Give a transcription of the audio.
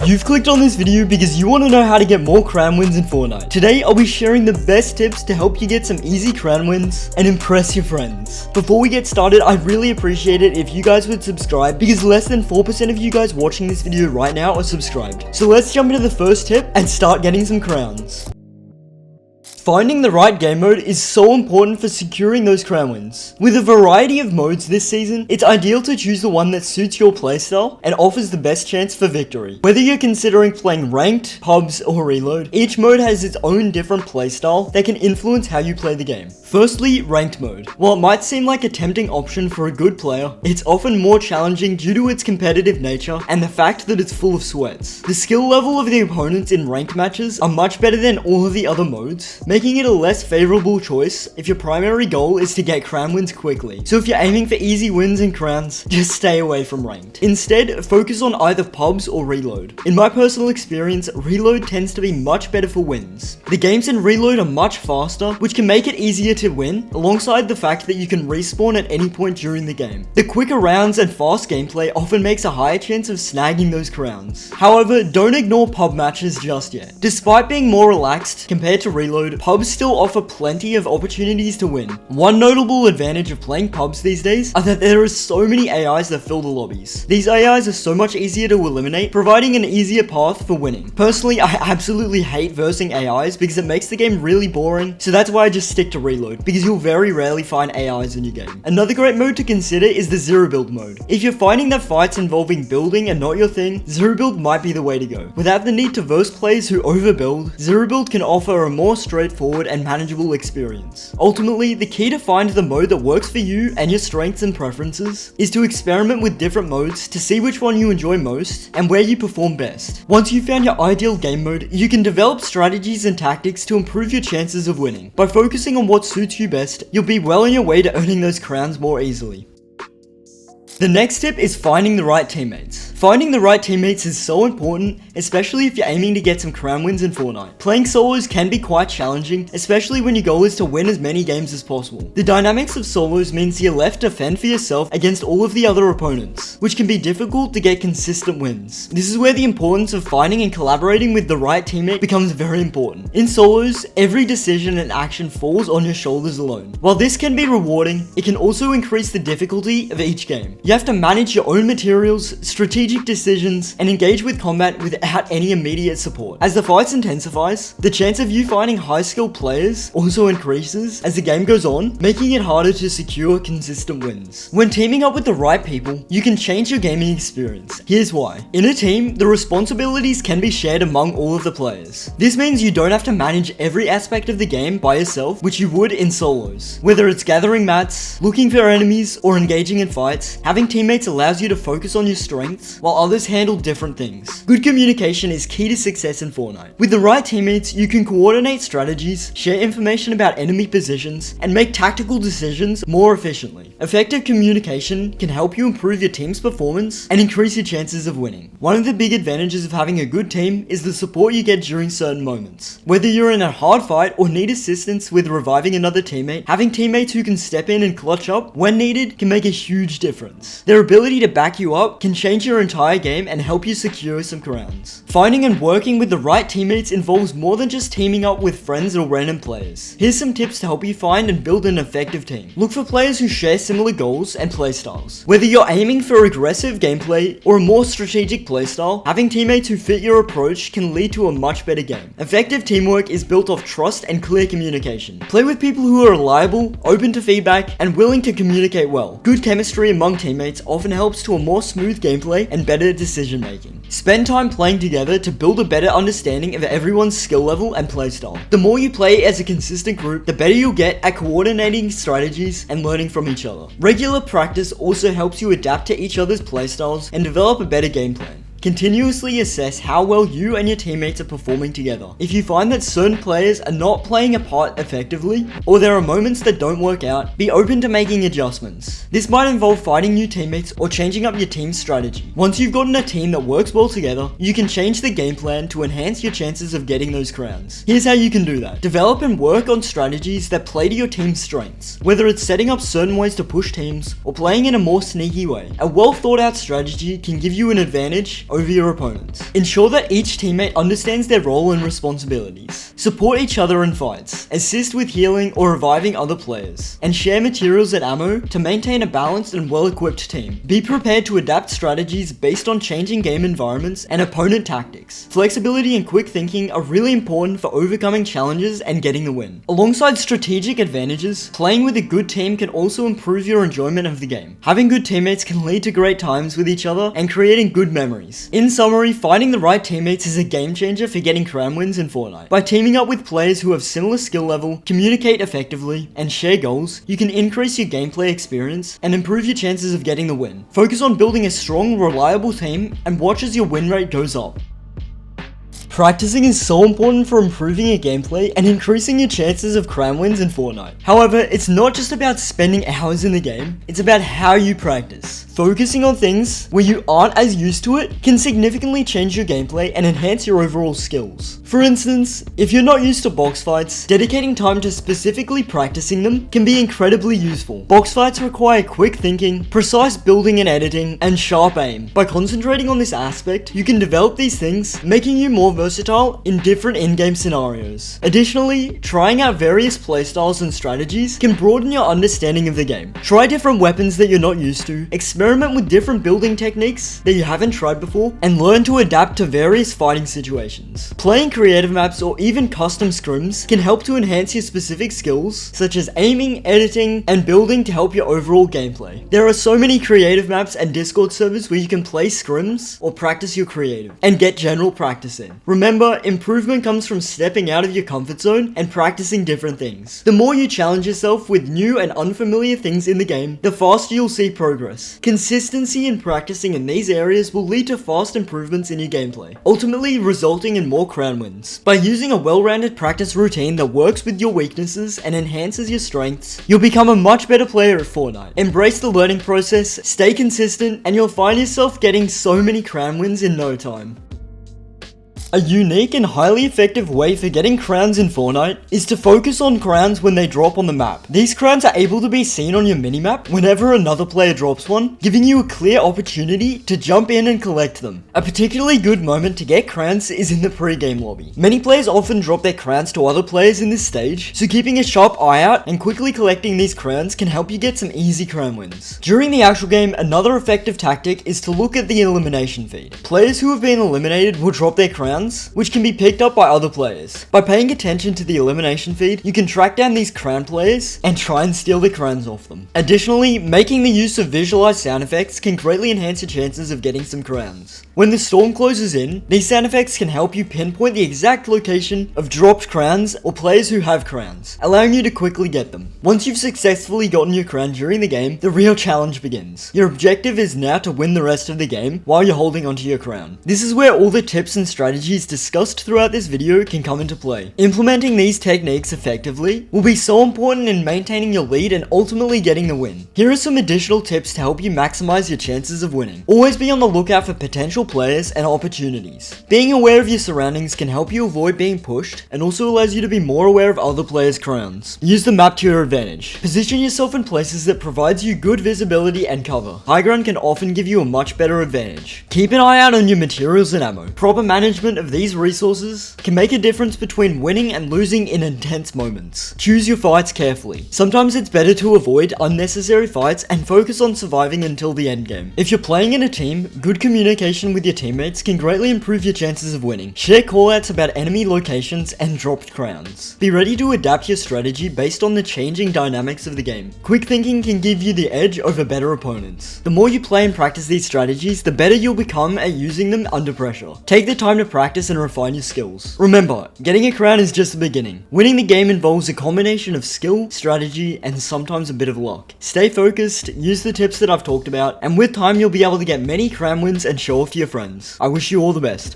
You've clicked on this video because you want to know how to get more crown wins in Fortnite. Today, I'll be sharing the best tips to help you get some easy crown wins and impress your friends. Before we get started, I'd really appreciate it if you guys would subscribe because less than 4% of you guys watching this video right now are subscribed. So let's jump into the first tip and start getting some crowns. Finding the right game mode is so important for securing those crown wins. With a variety of modes this season, it's ideal to choose the one that suits your playstyle and offers the best chance for victory. Whether you're considering playing ranked, pubs, or reload, each mode has its own different playstyle that can influence how you play the game. Firstly, ranked mode. While it might seem like a tempting option for a good player, it's often more challenging due to its competitive nature and the fact that it's full of sweats. The skill level of the opponents in ranked matches are much better than all of the other modes, making it a less favorable choice if your primary goal is to get crown wins quickly. So if you're aiming for easy wins and crowns, just stay away from ranked. Instead, focus on either pubs or reload. In my personal experience, reload tends to be much better for wins. The games in reload are much faster, which can make it easier to win, alongside the fact that you can respawn at any point during the game. The quicker rounds and fast gameplay often makes a higher chance of snagging those crowns. However, don't ignore pub matches just yet. Despite being more relaxed compared to reload, pubs still offer plenty of opportunities to win. One notable advantage of playing pubs these days are that there are so many AIs that fill the lobbies. These AIs are so much easier to eliminate, providing an easier path for winning. Personally, I absolutely hate versing AIs because it makes the game really boring, so that's why I just stick to reload, because you'll very rarely find AIs in your game. Another great mode to consider is the zero build mode. If you're finding that fights involving building are not your thing, zero build might be the way to go. Without the need to verse players who overbuild, zero build can offer a more straightforward and manageable experience. Ultimately, the key to find the mode that works for you and your strengths and preferences is to experiment with different modes to see which one you enjoy most and where you perform best. Once you've found your ideal game mode, you can develop strategies and tactics to improve your chances of winning. By focusing on what suits you best, you'll be well on your way to earning those crowns more easily. The next tip is finding the right teammates. Finding the right teammates is so important, especially if you're aiming to get some crown wins in Fortnite. Playing solos can be quite challenging, especially when your goal is to win as many games as possible. The dynamics of solos means you're left to fend for yourself against all of the other opponents, which can be difficult to get consistent wins. This is where the importance of finding and collaborating with the right teammate becomes very important. In solos, every decision and action falls on your shoulders alone. While this can be rewarding, it can also increase the difficulty of each game. You have to manage your own materials, strategic decisions, and engage with combat without any immediate support. As the fights intensifies, the chance of you finding high-skilled players also increases as the game goes on, making it harder to secure consistent wins. When teaming up with the right people, you can change your gaming experience. Here's why. In a team, the responsibilities can be shared among all of the players. This means you don't have to manage every aspect of the game by yourself, which you would in solos. Whether it's gathering mats, looking for enemies, or engaging in fights, having teammates allows you to focus on your strengths while others handle different things. Good communication is key to success in Fortnite. With the right teammates, you can coordinate strategies, share information about enemy positions, and make tactical decisions more efficiently. Effective communication can help you improve your team's performance and increase your chances of winning. One of the big advantages of having a good team is the support you get during certain moments. Whether you're in a hard fight or need assistance with reviving another teammate, having teammates who can step in and clutch up when needed can make a huge difference. Their ability to back you up can change your entire game and help you secure some crowns. Finding and working with the right teammates involves more than just teaming up with friends or random players. Here's some tips to help you find and build an effective team. Look for players who share similar goals and playstyles. Whether you're aiming for aggressive gameplay or a more strategic playstyle, having teammates who fit your approach can lead to a much better game. Effective teamwork is built off trust and clear communication. Play with people who are reliable, open to feedback, and willing to communicate well. Good chemistry among teammates often helps to a more smooth gameplay and better decision making. Spend time playing together to build a better understanding of everyone's skill level and playstyle. The more you play as a consistent group, the better you'll get at coordinating strategies and learning from each other. Regular practice also helps you adapt to each other's playstyles and develop a better game plan. Continuously assess how well you and your teammates are performing together. If you find that certain players are not playing a part effectively, or there are moments that don't work out, be open to making adjustments. This might involve finding new teammates or changing up your team's strategy. Once you've gotten a team that works well together, you can change the game plan to enhance your chances of getting those crowns. Here's how you can do that. Develop and work on strategies that play to your team's strengths. Whether it's setting up certain ways to push teams or playing in a more sneaky way, a well thought out strategy can give you an advantage edge over your opponents. Ensure that each teammate understands their role and responsibilities. Support each other in fights, assist with healing or reviving other players, and share materials and ammo to maintain a balanced and well-equipped team. Be prepared to adapt strategies based on changing game environments and opponent tactics. Flexibility and quick thinking are really important for overcoming challenges and getting the win. Alongside strategic advantages, playing with a good team can also improve your enjoyment of the game. Having good teammates can lead to great times with each other and creating good memories. In summary, finding the right teammates is a game changer for getting crown wins in Fortnite. By teaming up with players who have similar skill level, communicate effectively, and share goals, you can increase your gameplay experience and improve your chances of getting the win. Focus on building a strong, reliable team and watch as your win rate goes up. Practicing is so important for improving your gameplay and increasing your chances of crown wins in Fortnite. However, it's not just about spending hours in the game, it's about how you practice. Focusing on things where you aren't as used to it can significantly change your gameplay and enhance your overall skills. For instance, if you're not used to box fights, dedicating time to specifically practicing them can be incredibly useful. Box fights require quick thinking, precise building and editing, and sharp aim. By concentrating on this aspect, you can develop these things, making you more versatile in different in-game scenarios. Additionally, trying out various playstyles and strategies can broaden your understanding of the game. Try different weapons that you're not used to, experiment with different building techniques that you haven't tried before, and learn to adapt to various fighting situations. Playing creative maps or even custom scrims can help to enhance your specific skills, such as aiming, editing, and building to help your overall gameplay. There are so many creative maps and Discord servers where you can play scrims or practice your creative, and get general practice in. Remember, improvement comes from stepping out of your comfort zone and practicing different things. The more you challenge yourself with new and unfamiliar things in the game, the faster you'll see progress. Consistency in practicing in these areas will lead to fast improvements in your gameplay, ultimately resulting in more crown wins. By using a well-rounded practice routine that works with your weaknesses and enhances your strengths, you'll become a much better player at Fortnite. Embrace the learning process, stay consistent, and you'll find yourself getting so many crown wins in no time. A unique and highly effective way for getting crowns in Fortnite is to focus on crowns when they drop on the map. These crowns are able to be seen on your minimap whenever another player drops one, giving you a clear opportunity to jump in and collect them. A particularly good moment to get crowns is in the pre-game lobby. Many players often drop their crowns to other players in this stage, so keeping a sharp eye out and quickly collecting these crowns can help you get some easy crown wins. During the actual game, another effective tactic is to look at the elimination feed. Players who have been eliminated will drop their crowns, which can be picked up by other players. By paying attention to the elimination feed, you can track down these crown players and try and steal the crowns off them. Additionally, making the use of visualized sound effects can greatly enhance your chances of getting some crowns. When the storm closes in, these sound effects can help you pinpoint the exact location of dropped crowns or players who have crowns, allowing you to quickly get them. Once you've successfully gotten your crown during the game, the real challenge begins. Your objective is now to win the rest of the game while you're holding onto your crown. This is where all the tips and strategies discussed throughout this video can come into play. Implementing these techniques effectively will be so important in maintaining your lead and ultimately getting the win. Here are some additional tips to help you maximize your chances of winning. Always be on the lookout for potential players and opportunities. Being aware of your surroundings can help you avoid being pushed and also allows you to be more aware of other players' crowns. Use the map to your advantage. Position yourself in places that provides you good visibility and cover. High ground can often give you a much better advantage. Keep an eye out on your materials and ammo. Proper management of these resources can make a difference between winning and losing in intense moments. Choose your fights carefully. Sometimes it's better to avoid unnecessary fights and focus on surviving until the end game. If you're playing in a team, good communication with your teammates can greatly improve your chances of winning. Share callouts about enemy locations and dropped crowns. Be ready to adapt your strategy based on the changing dynamics of the game. Quick thinking can give you the edge over better opponents. The more you play and practice these strategies, the better you'll become at using them under pressure. Take the time to practice and refine your skills. Remember, getting a crown is just the beginning. Winning the game involves a combination of skill, strategy, and sometimes a bit of luck. Stay focused, use the tips that I've talked about, and with time you'll be able to get many crown wins and show off to your friends. I wish you all the best.